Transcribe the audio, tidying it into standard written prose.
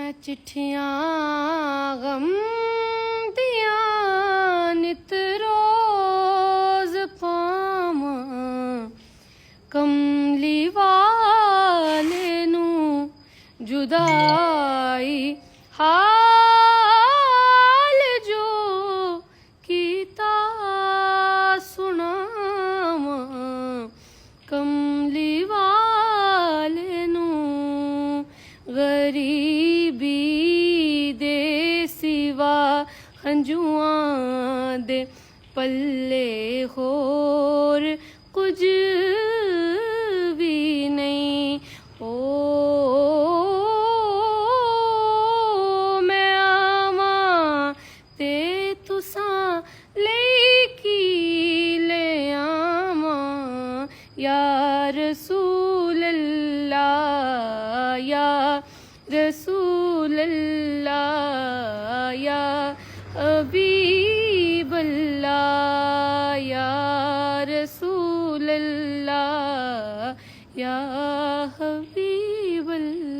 मैं चिट्ठियां गम दिया नित रोज पावां कमली वाले नू जुदाई हाल जो कीता सुनावां कमली वाले नू गरीबी दे सिवा हंजुआं दे पल्ले होर कुछ भी नहीं ओ मैं आवां ते तुसां लेकी ले आवां या रसूल अल्लाह या रसूल अल्लाह या हबीब अल्लाह या रसूल अल्लाह या हबीब अल्लाह।